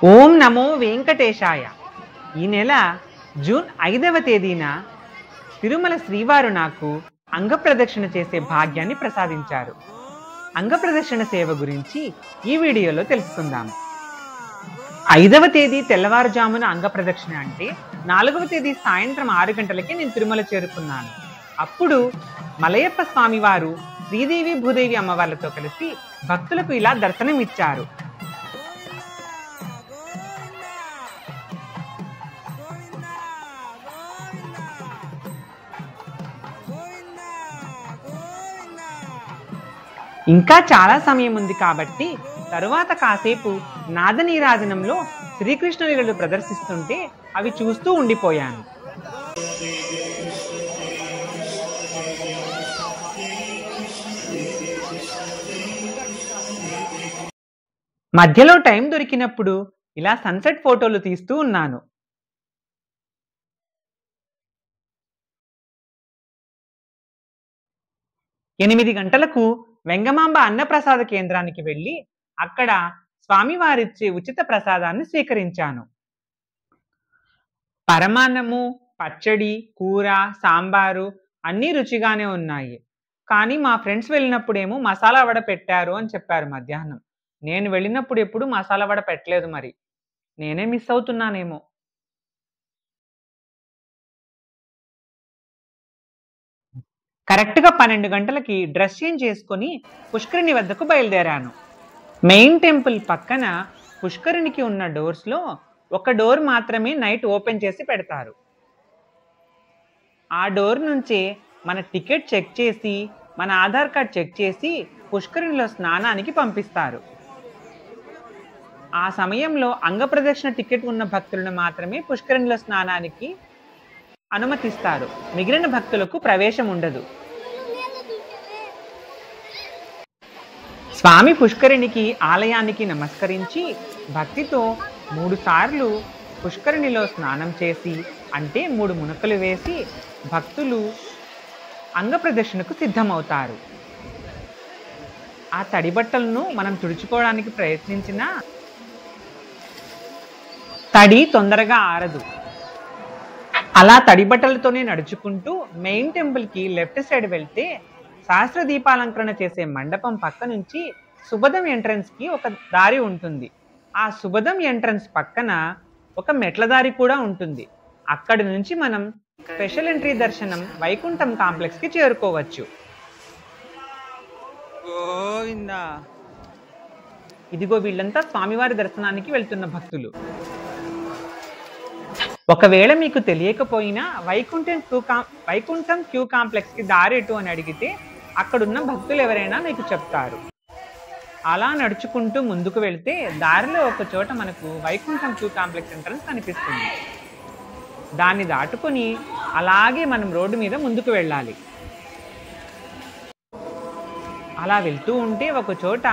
ఓం నమో వెంకటేశాయ. ఈ నెల జూన్ 5వ తేదీన తిరుమల శ్రీవారు నాకు అంగప్రదక్షిణ చేసే భాగ్యాన్ని ప్రసాదించారు. అంగప్రదక్షిణ సేవ గురించి ఈ వీడియోలో తెలుసుకుందాం. 5వ తేదీ తెల్లవారుజామున అంగప్రదక్షిణ అంటే 4వ తేదీ సాయంత్రం 6 గంటలకి నేను తిరుమల చేరుకున్నాను. అప్పుడు మలయప్ప స్వామివారు శ్రీదేవి భూదేవి అమ్మవార్లతో కలిసి భక్తులకు ఇలా దర్శనం ఇచ్చారు. ఇంకా చాలా సమయం ఉంది కాబట్టి తరువాత కాసేపు నాదనీరాజనంలో శ్రీకృష్ణుడు ప్రదర్శిస్తుంటే అవి చూస్తూ ఉండిపోయాను. మధ్యలో టైం దొరికినప్పుడు ఇలా సన్సెట్ ఫోటోలు తీస్తూ ఉన్నాను. ఎనిమిది గంటలకు వెంగమాంబ అన్నప్రసాద కేంద్రానికి వెళ్ళి అక్కడ స్వామివారిచ్చే ఉచిత ప్రసాదాన్ని స్వీకరించాను. పరమాన్నము, పచ్చడి, కూర, సాంబారు అన్నీ రుచిగానే ఉన్నాయి. కానీ మా ఫ్రెండ్స్ వెళ్ళినప్పుడేమో మసాలా వడ పెట్టారు అని చెప్పారు మధ్యాహ్నం. నేను వెళ్ళినప్పుడు ఎప్పుడు మసాలా వడ పెట్టలేదు, మరి నేనే మిస్ అవుతున్నానేమో. కరెక్ట్గా 12 గంటలకి డ్రెస్ చేంజ్ చేసుకుని పుష్కరిణి వద్దకు బయలుదేరాను. మెయిన్ టెంపుల్ పక్కన పుష్కరిణికి ఉన్న డోర్స్లో ఒక డోర్ మాత్రమే నైట్ ఓపెన్ చేసి పెడతారు. ఆ డోర్ నుంచే మన టికెట్ చెక్ చేసి మన ఆధార్ కార్డ్ చెక్ చేసి పుష్కరిణిలో స్నానానికి పంపిస్తారు. ఆ సమయంలో అంగప్రదక్షిణ టికెట్ ఉన్న భక్తులను మాత్రమే పుష్కరిణిలో స్నానానికి అనుమతిస్తారు. మిగిలిన భక్తులకు ప్రవేశం ఉండదు. స్వామి పుష్కరిణికి ఆలయానికి నమస్కరించి భక్తితో 3 సార్లు పుష్కరిణిలో స్నానం చేసి అంటే 3 మునకలు వేసి భక్తులు అంగప్రదక్షిణకు సిద్ధమవుతారు. ఆ తడి బట్టలను మనం తుడుచుకోవడానికి ప్రయత్నించినా తడి తొందరగా ఆరదు. అలా తడి బట్టలతోనే నడుచుకుంటూ మెయిన్ టెంపుల్కి లెఫ్ట్ సైడ్ వెళ్తే సహస్ర దీపాలంకరణ చేసే మండపం పక్క నుంచి సుబదం ఎంట్రన్స్కి ఒక దారి ఉంటుంది. ఆ సుబదం ఎంట్రన్స్ పక్కన ఒక మెట్ల దారి కూడా ఉంటుంది. అక్కడి నుంచి మనం స్పెషల్ ఎంట్రీ దర్శనం వైకుంఠం కాంప్లెక్స్కి చేరుకోవచ్చు. ఇదిగో వీళ్ళంతా స్వామివారి దర్శనానికి వెళ్తున్న భక్తులు. ఒకవేళ మీకు తెలియకపోయినా వైకుంఠం క్యూ కాంప్లెక్స్కి దారి ఎటు అని అడిగితే అక్కడున్న భక్తులు ఎవరైనా మీకు చెప్తారు. అలా నడుచుకుంటూ ముందుకు వెళ్తే దారిలో ఒక చోట మనకు వైకుంఠం క్యూ కాంప్లెక్స్ ఎంట్రన్స్ కనిపిస్తుంది. దాన్ని దాటుకొని అలాగే మనం రోడ్డు మీద ముందుకు వెళ్ళాలి. అలా వెళ్తూ ఉంటే ఒక చోట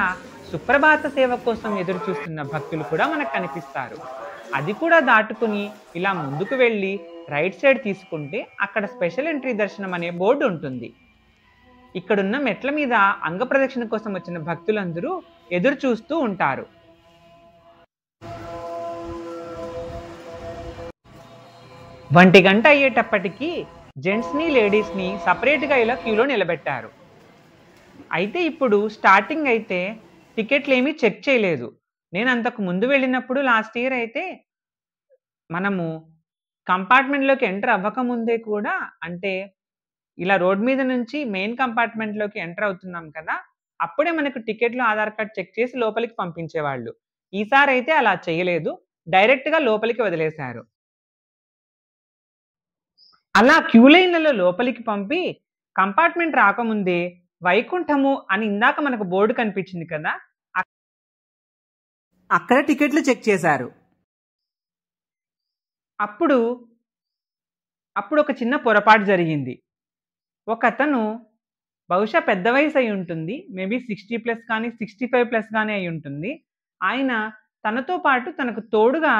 సుప్రభాత సేవ కోసం ఎదురు చూస్తున్న భక్తులు కూడా మనకు కనిపిస్తారు. అది కూడా దాటుకుని ఇలా ముందుకు వెళ్ళి రైట్ సైడ్ తీసుకుంటే అక్కడ స్పెషల్ ఎంట్రీ దర్శనం అనే బోర్డు ఉంటుంది. ఇక్కడున్న మెట్ల మీద అంగప్రదక్షిణ కోసం వచ్చిన భక్తులందరూ ఎదురు చూస్తూ ఉంటారు. ఒంటి గంట అయ్యేటప్పటికీ జెంట్స్ని లేడీస్ని సపరేట్గా ఇలా క్యూలో నిలబెట్టారు. అయితే ఇప్పుడు స్టార్టింగ్ అయితే టికెట్లు ఏమీ చెక్ చేయలేదు. నేను అంతకు ముందు వెళ్ళినప్పుడు లాస్ట్ ఇయర్ అయితే మనము కంపార్ట్మెంట్లోకి ఎంటర్ అవ్వకముందే కూడా అంటే ఇలా రోడ్ మీద నుంచి మెయిన్ కంపార్ట్మెంట్లోకి ఎంటర్ అవుతున్నాం కదా, అప్పుడే మనకు టికెట్లు ఆధార్ కార్డ్ చెక్ చేసి లోపలికి పంపించేవాళ్ళు. ఈసారి అయితే అలా చేయలేదు, డైరెక్ట్గా లోపలికి వదిలేశారు. అలా క్యూ లైన్లలో లోపలికి పంపి కంపార్ట్మెంట్ రాకముందే వైకుంఠము అని ఇందాక మనకు బోర్డు కనిపించింది కదా, అక్కడ టికెట్లు చెక్ చేశారు. అప్పుడు ఒక చిన్న పొరపాటు జరిగింది. ఒక అతను బహుశా పెద్ద వయసు అయి ఉంటుంది, మేబీ 60+ కానీ 65+ కానీ అయి ఉంటుంది. ఆయన తనతో పాటు తనకు తోడుగా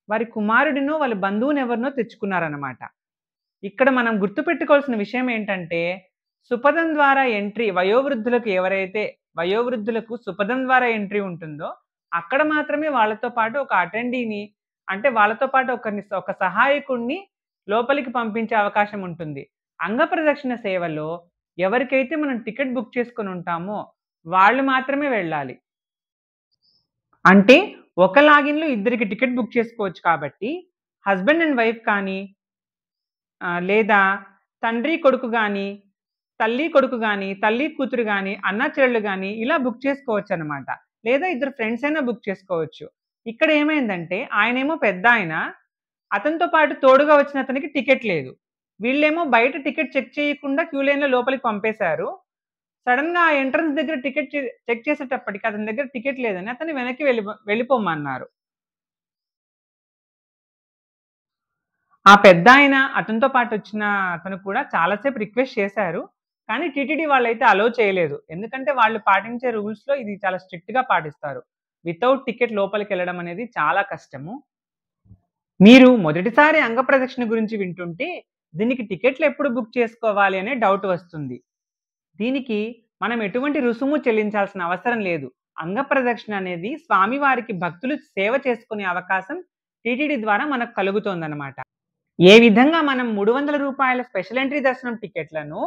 వారి కుమారుడినో వాళ్ళ బంధువుని ఎవరినో తెచ్చుకున్నారన్నమాట. ఇక్కడ మనం గుర్తుపెట్టుకోవాల్సిన విషయం ఏంటంటే సుపదం ద్వారా ఎంట్రీ వయోవృద్ధులకు సుపదం ద్వారా ఎంట్రీ ఉంటుందో అక్కడ మాత్రమే వాళ్ళతో పాటు ఒక అటెండీని అంటే వాళ్ళతో పాటు ఒక సహాయకుడిని లోపలికి పంపించే అవకాశం ఉంటుంది. అంగప్రదక్షిణ సేవలో ఎవరికైతే మనం టికెట్ బుక్ చేసుకొని ఉంటామో వాళ్ళు మాత్రమే వెళ్ళాలి. అంటే ఒక లాగిన్‌లో ఇద్దరికి టికెట్ బుక్ చేసుకోవచ్చు కాబట్టి హస్బెండ్ అండ్ వైఫ్ కానీ లేదా తండ్రి కొడుకు గాని, తల్లి కొడుకు గాని, తల్లి కూతురు గాని, అన్న చెల్లెళ్ళు గాని ఇలా బుక్ చేసుకోవచ్చనమాట. లేదా ఇద్దరు ఫ్రెండ్స్ అయినా బుక్ చేసుకోవచ్చు. ఇక్కడ ఏమైందంటే ఆయనేమో పెద్దాయన, అతనితో పాటు తోడుగా వచ్చిన అతనికి టికెట్ లేదు. వీళ్ళేమో బయట టికెట్ చెక్ చేయకుండా క్యూ లైన్‌లో లోపలికి పంపేశారు. సడెన్‌గా ఆ ఎంట్రన్స్ దగ్గర టికెట్ చెక్ చేసేటప్పటికి అతని దగ్గర టికెట్ లేదని అతన్ని వెనక్కి వెళ్ళిపోమన్నారు. ఆ పెద్దాయన అతనితో పాటొచ్చిన అతను కూడా చాలా సేపు రిక్వెస్ట్ చేశారు. కానీ టీటీడీ వాళ్ళైతే అలో చేయలేదు. ఎందుకంటే వాళ్ళు పాటించే రూల్స్‌లో ఇది చాలా స్ట్రిక్ట్‌గా పాటిస్తారు. వితౌట్ టికెట్ లోపలికెళ్ళడం అనేది చాలా కష్టము. మీరు మొదటిసారి అంగప్రదక్షిణ గురించి వింటుంటే, దీనికి టికెట్లెప్పుడు బుక్ చేసుకోవాలి అనే డౌట్ వస్తుంది. దీనికి మనం ఎటువంటి రుసుము చెల్లించాల్సిన అవసరం లేదు. అంగప్రదక్షిణ అనేది స్వామివారికి భక్తులు సేవ చేసుకునే అవకాశం టీటీడీ ద్వారా మనకు కలుగుతోందనమాట. ఏ విధంగా మనం రూ. 300 స్పెషల్ ఎంట్రీ దర్శనం టికెట్‌లను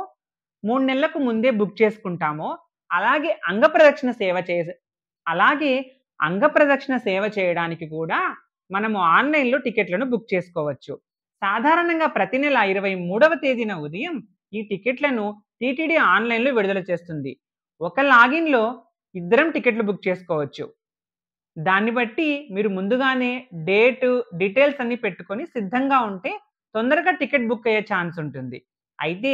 3 నెలలకు ముందే బుక్ చేసుకుంటామో, అలాగే అలాగే అంగప్రదక్షిణ సేవ చేయడానికి కూడా మనము ఆన్‌లైన్‌లో టికెట్‌లను బుక్ చేసుకోవచ్చు. సాధారణంగా ప్రతి నెల 23వ తేదీన ఉదయం ఈ టికెట్‌లను టీటీడీ ఆన్‌లైన్‌లో విడుదల చేస్తుంది. ఒక లాగిన్‌లో ఇద్దరం టికెట్‌లు బుక్ చేసుకోవచ్చు. దాన్ని బట్టి మీరు ముందుగానే డేటు, డీటెయిల్స్ అన్నీ పెట్టుకొని సిద్ధంగా ఉంటే తొందరగా టికెట్ బుక్ అయ్యే ఛాన్స్ ఉంటుంది. అయితే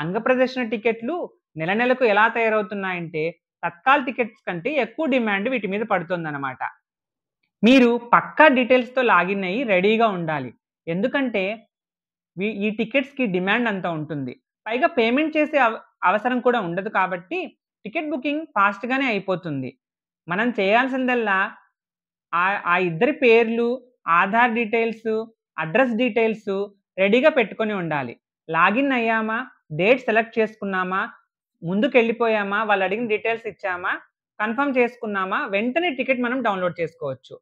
అంగప్రదర్శన టికెట్లు నెల నెలకు ఎలా తయారవుతున్నాయంటే తత్కాల్ టికెట్స్ కంటే ఎక్కువ డిమాండ్ వీటి మీద పడుతుందన్నమాట. మీరు పక్కా డీటెయిల్స్‌తో లాగిన్ అయ్యి రెడీగా ఉండాలి. ఎందుకంటే ఈ టికెట్స్‌కి డిమాండ్ అంత ఉంటుంది. పైగా పేమెంట్ చేసే అవసరం కూడా ఉండదు కాబట్టి టికెట్ బుకింగ్ ఫాస్ట్‌గానే అయిపోతుంది. మనం చేయాల్సిందల్లా ఆ ఇద్దరి పేర్లు, ఆధార్ డీటెయిల్సు, అడ్రెస్ డీటెయిల్సు రెడీగా పెట్టుకొని ఉండాలి. లాగిన్ అయ్యామా, డేట్ సెలెక్ట్ చేసుకున్నామా, ముందుకెళ్ళిపోయామా, వాళ్ళడిగిన డీటెయిల్స్ ఇచ్చామా, కన్ఫర్మ్ చేసుకున్నామా, వెంటనే టికెట్ మనం డౌన్‌లోడ్ చేసుకోవచ్చు.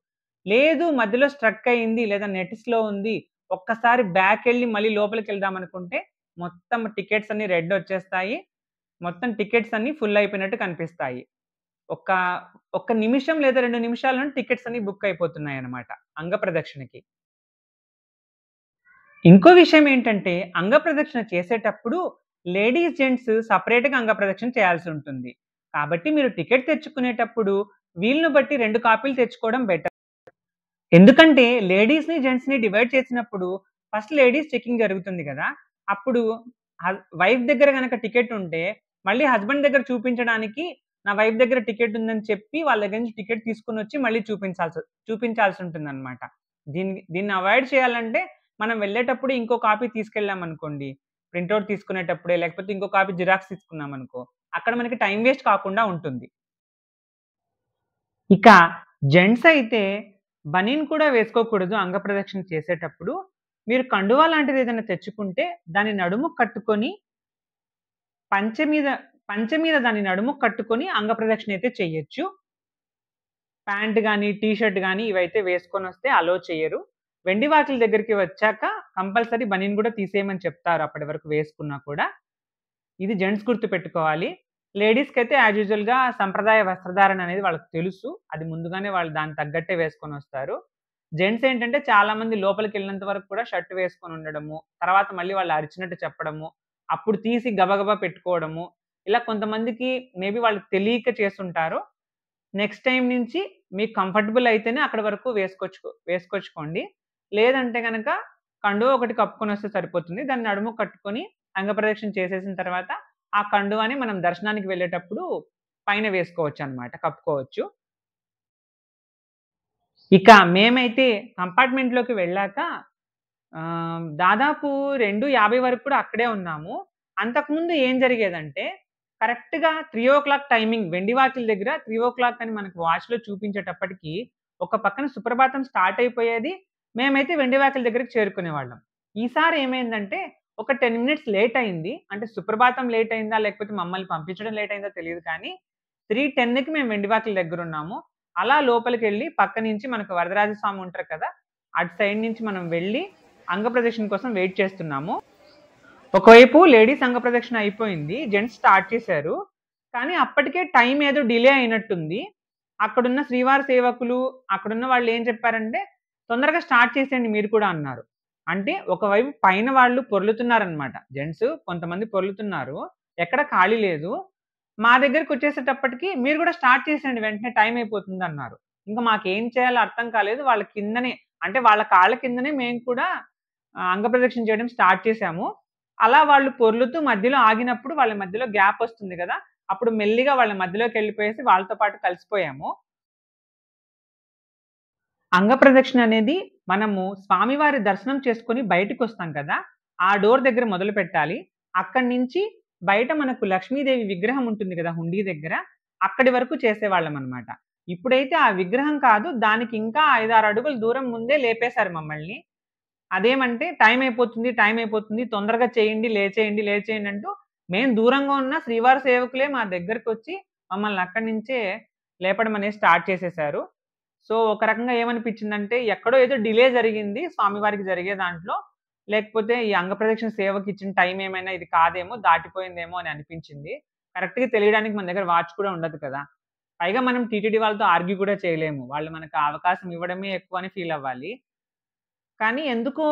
లేదు మధ్యలో స్ట్రక్ అయింది లేదా నెట్ స్లో ఉంది, ఒక్కసారి బ్యాకెళ్ళి మళ్ళీ లోపలికెళ్దామనుకుంటే మొత్తం టికెట్స్ అన్నీ రెడ్ ఒచ్చేస్తాయి. మొత్తం టికెట్స్ అన్నీ ఫుల్ అయిపోయినట్టు కనిపిస్తాయి. ఒక్క ఒక్క నిమిషం లేదా 2 నిమిషాల్లోనే టికెట్స్ అన్నీ బుక్ అయిపోతున్నాయన్నమాట అంగప్రదక్షిణకి. ఇంకో విషయం ఏంటంటే అంగప్రదక్షిణ చేసేటప్పుడు లేడీస్, జెంట్స్ సెపరేట్‌గా అంగప్రదక్షిణ చేయాల్సుంటుంది. కాబట్టి మీరు టికెట్ తెచ్చుకునేటప్పుడు వీలుని బట్టి 2 కాపీలు తెచ్చుకోవడం బెటర్. ఎందుకంటే లేడీస్‌ని, జెంట్స్‌ని డివైడ్ చేసినప్పుడు ఫస్ట్ లేడీస్ చెకింగ్ జరుగుతుంది గదా! అప్పుడు వైఫ్ దగ్గర గనక టికెట్ ఉంటే మళ్ళీ హస్బెండ్ దగ్గర చూపించడానికి నా వైఫ్ దగ్గర టికెట్ ఉందని చెప్పి వాళ్ళ దగ్గర నుంచి టికెట్ తీసుకొనొచ్చి మళ్ళీ చూపించాల్సుంటుందన్నమాట. దీన్ని అవాయిడ్ చేయాలంటే మనం వెళ్ళేటప్పుడు ఇంకో కాపీ తీసుకెళ్ళామనుకోండి, ప్రింటౌట్ తీసుకునేటప్పుడే లేకపోతే ఇంకో కాపీ జిరాక్స్ తీసుకున్నామనుకో, అక్కడ మనకి టైమ్ వేస్ట్ కాకుండా ఉంటుంది. ఇక జెంట్స్ అయితే బనీన్ కూడా వేసుకోకూడదు అంగప్రదక్షిణ చేసేటప్పుడు. మీరు కండువా లాంటిదేదైనా తెచ్చుకుంటే దాని నడుముకు కట్టుకొని పంచె మీద పంచె మీద దాని నడుముకు కట్టుకొని అంగప్రదక్షిణ అయితే చెయ్యొచ్చు. ప్యాంట్ గాని, టీ షర్ట్ గాని ఇవైతే వేసుకొనొస్తే అలో చెయ్యరు. వెండి వాకిలి దగ్గరికి వచ్చాక కంపల్సరీ బనీన్ గూడా తీసేయమని చెప్తారు అప్పటి వరకు వేసుకున్నా కూడా. ఇది జెంట్స్ గుర్తుపెట్టుకోవాలి. లేడీస్‌కైతే యాజ్ యూజువల్‌గా సంప్రదాయ వస్త్రధారణ అనేది వాళ్ళకి తెలుసు. అది ముందుగానే వాళ్ళు దానికి తగ్గట్టే వేసుకొనొస్తారు. జెంట్స్ ఏంటంటే చాలా మంది లోపలికెళ్ళినంత వరకు కూడా షర్ట్ వేసుకొని ఉండడము, తర్వాత మళ్ళీ వాళ్ళు అరిచినట్టు చెప్పడము, అప్పుడు తీసి గబగబా పెట్టుకోవడము, ఇలా కొంతమందికి మేబీ వాళ్ళకి తెలియక చేసుంటారు. నెక్స్ట్ టైమ్ నుంచి మీకు కంఫర్టబుల్ అయితేనే అక్కడి వరకు వేసుకొచ్చుకోండి. లేదంటే గనక కండువా ఒకటి కప్పుకొనొస్తే సరిపోతుంది. దాన్ని నడుముకి కట్టుకొని అంగప్రదక్షిణ చేసేసిన తర్వాత ఆ కండువాని మనం దర్శనానికి వెళ్ళేటప్పుడు పైన వేసుకోవచ్చనమాట. కప్పుకోవచ్చు. ఇక మేమైతే కంపార్ట్‌మెంట్‌లోకి వెళ్ళాక దాదాపు 2:50 వరకు కూడా అక్కడే ఉన్నాము. అంతకుముందు ఏం జరిగేదంటే కరెక్ట్‌గా 3:00 టైమింగ్ వెండివాకిలి దగ్గర 3:00 అని మనకు వాచ్‌లో చూపించేటప్పటికి ఒక పక్కన సుప్రభాతం స్టార్ట్ అయిపోయేది. మేమైతే వెండివాకిలి దగ్గరికి చేరుకునేవాళ్ళం. ఈసారి ఏమైందంటే ఒక 10 మినిట్స్ లేట్ అయింది. అంటే సుప్రభాతం లేట్ అయిందా? లేకపోతే మమ్మల్ని పంపించడం లేట్ అయిందో తెలీదు కానీ 3:10కి మేము వెండివాకిలి దగ్గరున్నాము. అలా లోపలికెళ్ళి పక్క నుంచి మనకు వరదరాజ స్వామి ఉంటారు కదా! అటు సైడ్ నుంచి మనం వెళ్ళి అంగప్రదక్షిణ కోసం వెయిట్ చేస్తున్నాము. ఒకవైపు లేడీస్ అంగప్రదక్షిణ అయిపోయింది. జెంట్స్ స్టార్ట్ చేశారు. కానీ అప్పటికే టైం ఏదో డిలే అయినట్టుంది. అక్కడున్న శ్రీవారి సేవకులు, అక్కడున్న వాళ్ళేం చెప్పారంటే, "తొందరగా స్టార్ట్ చేసేయండి మీరు కూడా" అన్నారు. అంటే ఒకవైపు పైన వాళ్ళు పొర్లుతున్నారనమాట. జెంట్స్ కొంతమంది పొర్లుతున్నారు. ఎక్కడ ఖాళీ లేదు. మా దగ్గరకొచ్చేసేటప్పటికి "మీరు కూడా స్టార్ట్ చేసేయండి వెంటనే టైం అయిపోతుందన్నారు." ఇంక మాకేం చేయాలో అర్థం కాలేదు. వాళ్ళ కిందనే అంటే వాళ్ళ కాళ్ళ కిందనే మేము కూడా అంగప్రదక్షిణ చేయడం స్టార్ట్ చేశాము. అలా వాళ్ళు పొర్లుతూ మధ్యలో ఆగినప్పుడు వాళ్ళ మధ్యలో గ్యాప్ వస్తుంది గదా! అప్పుడు మెల్లిగా వాళ్ళ మధ్యలోకెళ్ళిపోయేసి వాళ్ళతో పాటు కలిసిపోయాము. అంగప్రదక్షిణ అనేది మనము స్వామివారి దర్శనం చేసుకొని బయటికొస్తాం కదా! ఆ డోర్ దగ్గర మొదలుపెట్టాలి. అక్కడి నుంచి బయట మనకు లక్ష్మీదేవి విగ్రహం ఉంటుంది గదా! హుండీ దగ్గర. అక్కడి వరకు చేసేవాళ్ళమనమాట. ఇప్పుడైతే ఆ విగ్రహం కాదు, దానికి ఇంకా 5, 6 అడుగుల దూరం ముందే లేపేశారు మమ్మల్ని. అదేమంటే టైం అయిపోతుంది. తొందరగా చేయండి, లేచేయండి, లేచేయండి అంటూ మేము దూరంగా ఉన్న శ్రీవారి సేవకులే మా దగ్గరకొచ్చి మమ్మల్ని అక్కడి నుంచే లేపడం అనేది స్టార్ట్ చేసేశారు. సో, ఒక రకంగా ఏమనిపించిందంటే ఎక్కడో ఏదో డిలే జరిగింది స్వామివారికి జరిగే దాంట్లో. లేకపోతే ఈ అంగప్రదక్షిణ సేవకిచ్చిన టైం ఏమైనా ఇది కాదేమో, దాటిపోయిందేమో అని అనిపించింది. కరెక్ట్‌గా తెలియడానికి మన దగ్గర వాచ్ కూడా ఉండదు కదా! పైగా మనం టీటీడీ వాళ్ళతో ఆర్గ్యూ కూడా చేయలేము. వాళ్ళు మనకు ఆ అవకాశం ఇవ్వడమే ఎక్కువ అని ఫీల్ అవ్వాలి. కానీ ఎందుకో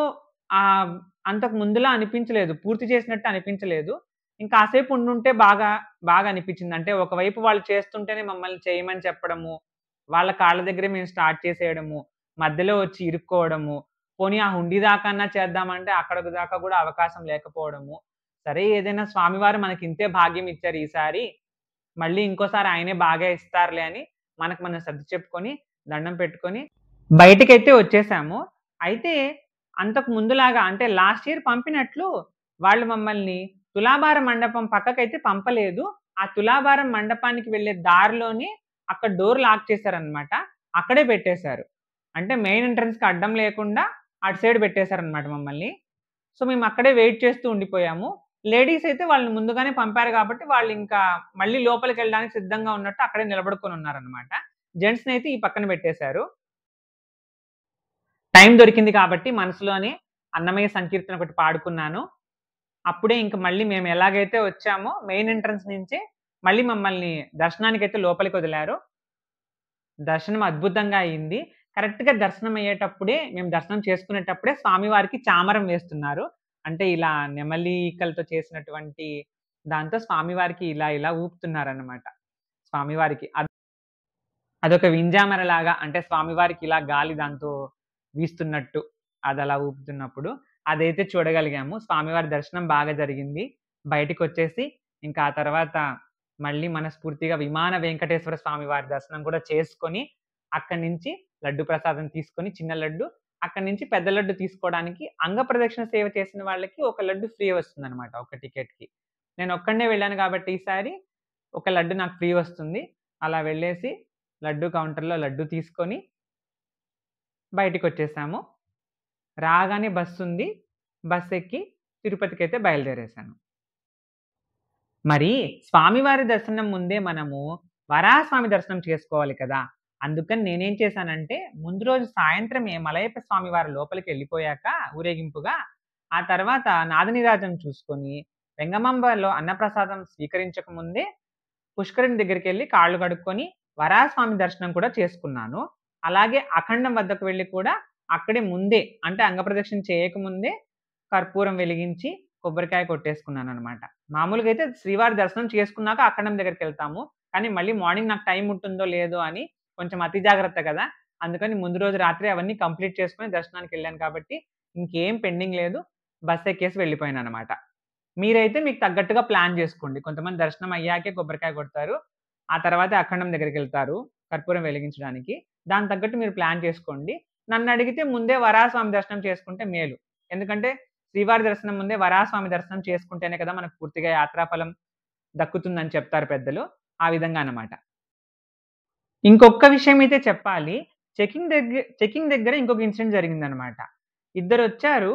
ఆహ్, అంతకు ముందులా అనిపించలేదు. పూర్తి చేసినట్టు అనిపించలేదు. ఇంకాసేపు ఉండుంటే బాగా అనిపించింది. అంటే ఒకవైపు వాళ్ళు చేస్తుంటేనే మమ్మల్ని చేయమని చెప్పడము, వాళ్ళ కాళ్ళ దగ్గరే మేము స్టార్ట్ చేసేయడము, మధ్యలో వచ్చి ఇరుక్కోవడము, పోనీ ఆ హుండీ దాకన్నా చేద్దామంటే అక్కడికి దాకా కూడా అవకాశం లేకపోవడము. సరే ఏదైనా స్వామివారు మనకింతే భాగ్యం ఇచ్చారు ఈసారి, మళ్ళీ ఇంకోసారి ఆయనే బాగా ఇస్తారులే అని మనకు మనం సర్ది చెప్పుకొని, దండం పెట్టుకొని బయటికైతే వచ్చేసాము. అయితే అంతకు ముందులాగా అంటే లాస్ట్ ఇయర్ పంపినట్లు వాళ్ళు మమ్మల్ని తులాభార మండపం పక్కకైతే పంపలేదు. ఆ తులాభారం మండపానికి వెళ్ళే దారిలోనే అక్కడ డోర్ లాక్ చేశారనమాట. అక్కడే పెట్టేశారు. అంటే మెయిన్ ఎంట్రన్స్‌కి అడ్డం లేకుండా అటు సైడ్ పెట్టేశారనమాట మమ్మల్ని. సో, మేమక్కడే వెయిట్ చేస్తూ ఉండిపోయాము. లేడీస్ అయితే వాళ్ళని ముందుగానే పంపారు గాబట్టి వాళ్ళింకా మళ్ళీ లోపలికెళ్ళడానికి సిద్ధంగా ఉన్నట్టు అక్కడే నిలబడుకొనున్నారనమాట. జెంట్స్‌నైతే ఈ పక్కన పెట్టేశారు. టైం దొరికింది కాబట్టి మనసులోనే అన్నమయ్య సంకీర్తన ఒకటి పాడుకున్నాను. అప్పుడే ఇంక మళ్ళీ మేము ఎలాగైతే వచ్చామో మెయిన్ ఎంట్రన్స్ నుంచే మళ్ళీ మమ్మల్ని దర్శనానికైతే లోపలికొదిలారు. దర్శనం అద్భుతంగా అయింది. కరెక్ట్‌గా దర్శనం అయ్యేటప్పుడే మేము దర్శనం చేసుకునేటప్పుడే స్వామివారికి చామరం వేస్తున్నారు. అంటే ఇలా నెమలి ఈకలతో చేసినటువంటి దాంతో స్వామివారికి ఇలా ఊపుతున్నారనమాట. స్వామివారికి. అదొక వింజామరలాగా అంటే స్వామివారికి ఇలా గాలి దాంతో వీస్తున్నట్టు అదలా ఊపుతున్నప్పుడు అదైతే చూడగలిగాము. స్వామివారి దర్శనం బాగా జరిగింది. బయటికొచ్చేసి ఇంకా ఆ తర్వాత మళ్ళీ మనస్ఫూర్తిగా విమాన వెంకటేశ్వర స్వామి వారి దర్శనం కూడా చేసుకొని, అక్కడి నుంచి లడ్డు ప్రసాదం తీసుకొని చిన్న లడ్డు, అక్కడి నుంచి పెద్ద లడ్డు తీసుకోవడానికి అంగప్రదక్షిణ సేవ చేసిన వాళ్ళకి ఒక లడ్డు ఫ్రీ వస్తుందనమాట ఒక టికెట్‌కి. నేనొక్కడినే వెళ్ళాను కాబట్టి ఈసారి ఒక లడ్డు నాకు ఫ్రీ వస్తుంది. అలా వెళ్ళేసి లడ్డు కౌంటర్‌లో లడ్డు తీసుకొని బయటికొచ్చేసాము. రాగానే బస్సుంది. బస్సెక్కి తిరుపతికైతే బయలుదేరేశాను. మరి స్వామివారి దర్శనం ముందే మనము వరాహస్వామి దర్శనం చేసుకోవాలి కదా! అందుకని నేనేం చేశానంటే, ముందు రోజు సాయంత్రమే మలయప్ప స్వామివారు లోపలికెళ్ళిపోయాక ఊరేగింపుగా, ఆ తర్వాత నాదనీరాజనం చూసుకొని, వెంగమాంబలో అన్నప్రసాదం స్వీకరించక ముందే పుష్కరిణి దగ్గరికెళ్ళి కాళ్ళు కడుక్కొని, వరాహస్వామి దర్శనం కూడా చేసుకున్నాను. అలాగే అఖండం వద్దకు వెళ్లి కూడా అక్కడే ముందే అంటే అంగప్రదక్షిణ చేయకముందే కర్పూరం వెలిగించి, కొబ్బరికాయ కొట్టేసుకున్నాననమాట. మామూలుగా అయితే శ్రీవారి దర్శనం చేసుకున్నాక అఖండం దగ్గరికెళ్తాము. కానీ మళ్ళీ మార్నింగ్ నాకు టైం ఉంటుందో లేదో అని కొంచెం అతి జాగ్రత్త కదా! అందుకని ముందు రోజు రాత్రే అవన్నీ కంప్లీట్ చేసుకొని దర్శనానికెళ్ళాను కాబట్టి ఇంకేం పెండింగ్ లేదు. బస్ ఎక్కేసి వెళ్ళిపోయాననమాట. మీరైతే మీకు తగ్గట్టుగా ప్లాన్ జేసుకోండి. కొంతమంది దర్శనం అయ్యాకే కొబ్బరికాయ కొడతారు. ఆ తర్వాతే అఖండం దగ్గరికెళ్తారు కర్పూరం వెలిగించడానికి. దానికి తగ్గట్టు మీరు ప్లాన్ చేసుకోండి. నన్నడిగితే ముందే వరాహస్వామి దర్శనం చేసుకుంటే మేలు. ఎందుకంటే శ్రీవారి దర్శనం ముందే వరాహస్వామి దర్శనం చేసుకుంటేనే కదా మనకు పూర్తిగా యాత్రాఫలం దక్కుతుందని చెప్తారు పెద్దలు. ఆ విధంగా అన్నమాట. ఇంకొక్క విషయమైతే చెప్పాలి. చెకింగ్ దగ్గర ఇంకొక ఇన్సిడెంట్ జరిగిందనమాట. ఇద్దరొచ్చారు.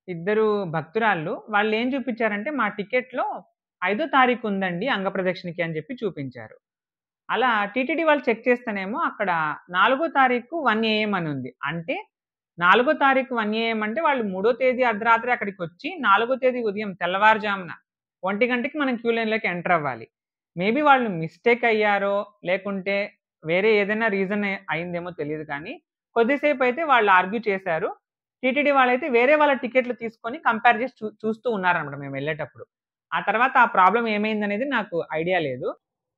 ఇద్దరు భక్తురాళ్ళు. వాళ్ళేం చూపిచ్చారంటే, మా టికెట్‌లో 5 తారీఖు ఉందండి అంగప్రదక్షిణకి అని చెప్పి చూపించారు. అలా టీటీడీ వాళ్ళు చెక్ చేస్తేనేమో అక్కడ 4 తారీఖు 1 ఏఎం అని ఉంది. అంటే 4 తారీఖు 1 ఏఎం అంటే వాళ్ళు 3 తేదీ అర్ధరాత్రి అక్కడికొచ్చి 4 తేదీ ఉదయం తెల్లవారుజామున 1 గంటకి మనం క్యూ లైన్‌లోకి ఎంటర్ అవ్వాలి. మేబీ వాళ్ళు మిస్టేక్ అయ్యారో, లేకుంటే వేరే ఏదైనా రీజన్ అయిందేమో తెలీదు కానీ, కొద్దిసేపయితే వాళ్ళు ఆర్గ్యూ చేశారు. టీటీడీ వాళ్ళైతే వేరే వాళ్ళ టికెట్లు తీసుకొని కంపేర్ చేసి చూస్తూ ఉన్నారనమాట మేమెళ్ళేటప్పుడు. ఆ తర్వాత ఆ ప్రాబ్లమ్ ఏమైందనేది నాకు ఐడియా లేదు.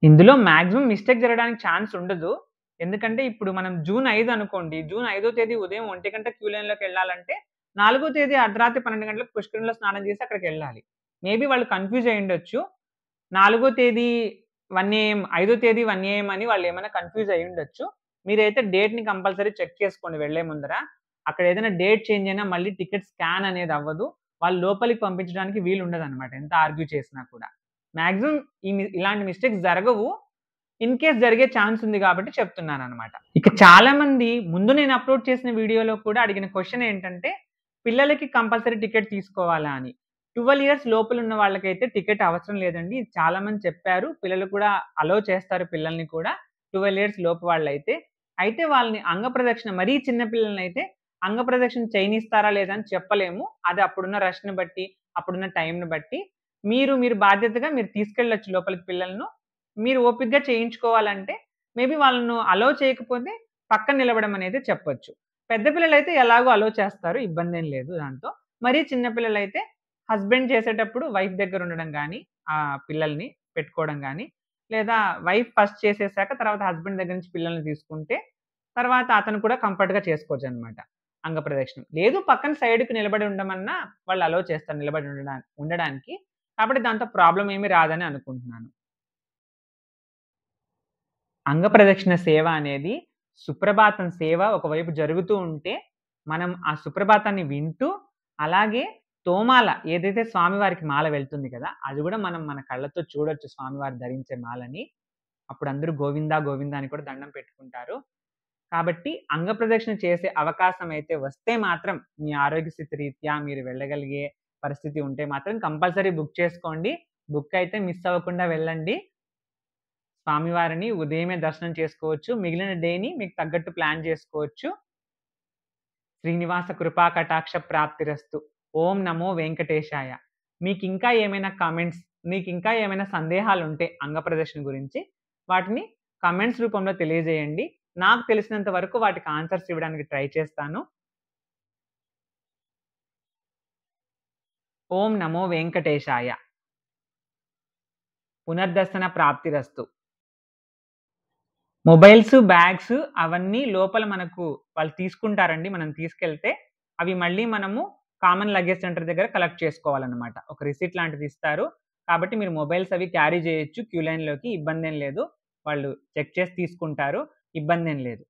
ఇందులో మాక్సిమం మిస్టేక్ జరగడానికి ఛాన్స్ ఉండదు. ఎందుకంటే ఇప్పుడు మనం జూన్ 5 అనుకోండి. జూన్ 5 తేదీ ఉదయం 1 గంట క్యూ లైన్‌లోకెళ్ళాలంటే, 4 తేదీ అర్ధరాత్రి 12 గంటలకు పుష్కరిణిలో స్నానం చేసి అక్కడికెళ్ళాలి. మేబీ వాళ్ళు కన్‌ఫ్యూజ్ అయ్యుండొచ్చు. 4 తేదీ 1 ఏఎం, 5 తేదీ 1 ఏఎం అని వాళ్ళేమైనా కన్‌ఫ్యూజ్ అయ్యుండొచ్చు. మీరైతే డేట్‌ని కంపల్సరీ చెక్ చేసుకోండి వెళ్ళే ముందర. అక్కడ ఏదైనా డేట్ చేంజ్ అయినా మళ్ళీ టికెట్ స్కాన్ అనేది అవ్వదు. వాళ్ళు లోపలికి పంపించడానికి వీలుండదనమాట ఎంత ఆర్గ్యూ చేసినా కూడా. మాక్సిమం ఇలాంటి మిస్టేక్స్ జరగవు. ఇన్ కేస్ జరిగే ఛాన్స్ ఉంది కాబట్టి చెప్తున్నాననమాట. ఇక చాలామంది ముందు నేను అప్‌లోడ్ చేసిన వీడియోలో కూడా అడిగిన క్వెషన్ ఏంటంటే, పిల్లలకి కంపల్సరీ టికెట్ తీసుకోవాలా అని. 12 ఇయర్స్ లోపలున్న వాళ్ళకైతే టికెట్ అవసరం లేదండి. ఇది చాలా మంది చెప్పారు. పిల్లలు కూడా అలో చేస్తారు పిల్లల్ని కూడా 12 ఇయర్స్ లోపు వాళ్ళైతే. అయితే వాళ్ళని అంగప్రదక్షిణ మరీ చిన్న పిల్లలనైతే అంగప్రదక్షిణ చేయనిస్తారా లేదా అని చెప్పలేము. అది అప్పుడున్న రష్‌ని బట్టి, అప్పుడున్న టైంని బట్టి. మీరు బాధ్యతగా మీరు తీసుకెళ్ళొచ్చు లోపలికి పిల్లలను. మీరు ఓపికగా చేయించుకోవాలంటే మేబీ వాళ్ళను అలో చేయకపోతే పక్కన నిలబడమని అనేది చెప్పొచ్చు. పెద్ద పిల్లలైతే ఎలాగో అలో చేస్తారు. ఇబ్బందేం లేదు దాంతో. మరీ చిన్న పిల్లలైతే హస్బెండ్ చేసేటప్పుడు వైఫ్ దగ్గర ఉండడం గానీ, పిల్లల్ని పెట్టుకోవడం గానీ, లేదా వైఫ్ ఫస్ట్ చేసేసాక తర్వాత హస్బెండ్ దగ్గర నుంచి పిల్లల్ని తీసుకుంటే, తర్వాత అతను కూడా కంఫర్ట్‌గా చేసుకోవచ్చనమాట అంగప్రదక్షిణం. లేదు పక్కన సైడ్‌కి నిలబడి ఉండమన్నా వాళ్ళు అలో చేస్తారు నిలబడి ఉండడానికి. కాబట్టి దాంతో ప్రాబ్లమ్ ఏమి రాదని అనుకుంటున్నాను. అంగప్రదక్షిణ సేవ అనేది సుప్రభాతం సేవ ఒకవైపు జరుగుతూ ఉంటే, మనం ఆ సుప్రభాతాన్ని వింటూ, అలాగే తోమాల ఏదైతే స్వామివారికి మాల వెళ్తుంది కదా! అది గూడా మనం మన కళ్ళతో చూడొచ్చు స్వామివారు ధరించే మాలని. అప్పుడు అందరూ గోవిందా, గోవిందా అని కూడా దండం పెట్టుకుంటారు. కాబట్టి అంగప్రదక్షిణ చేసే అవకాశం అయితే వస్తే మాత్రం, మీ ఆరోగ్య స్థితి రీత్యా మీరు వెళ్ళగలిగే పరిస్థితి ఉంటే మాత్రం కంపల్సరీ బుక్ చేసుకోండి. బుక్ అయితే మిస్ అవ్వకుండా వెళ్ళండి. స్వామివారిని ఉదయమే దర్శనం చేసుకోవచ్చు. మిగిలిన డేని మీకు తగ్గట్టు ప్లాన్ చేసుకోవచ్చు. శ్రీనివాస కృపా కటాక్ష ప్రాప్తిరస్తు. ఓం నమో వెంకటేశాయ. మీకింకా ఏమైనా కామెంట్స్, మీకింకా ఏమైనా సందేహాలుంటే అంగప్రదక్షిణ గురించి, వాటిని కామెంట్స్ రూపంలో తెలియజేయండి. నాకు తెలిసినంత వరకు వాటికి ఆన్సర్స్ ఇవ్వడానికి ట్రై చేస్తాను. ఓం నమో వెంకటేశాయ. పునర్దర్శన ప్రాప్తిరస్తు. మొబైల్స్, బ్యాగ్స్ అవన్నీ లోపల మనకు వాళ్ళు తీసుకుంటారండి మనం తీసుకెళ్తే. అవి మళ్ళీ మనము కామన్ లగేజ్ సెంటర్ దగ్గర కలెక్ట్ చేసుకోవాలనమాట. ఒక రిసిప్ట్ లాంటిది ఇస్తారు. కాబట్టి మీరు మొబైల్స్ అవి క్యారీ చేయొచ్చు క్యూ లైన్‌లోకి ఇబ్బందేం లేదు. వాళ్ళు చెక్ చేసి తీసుకుంటారు. ఇబ్బందేం లేదు.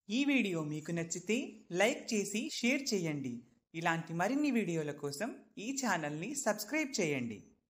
ఈ వీడియో మీకు నచ్చితే లైక్ చేసి షేర్ చేయండి. ఇలాంటి మరిన్ని వీడియోల కోసం ఈ ఛానల్ని సబ్స్క్రైబ్ చేయండి.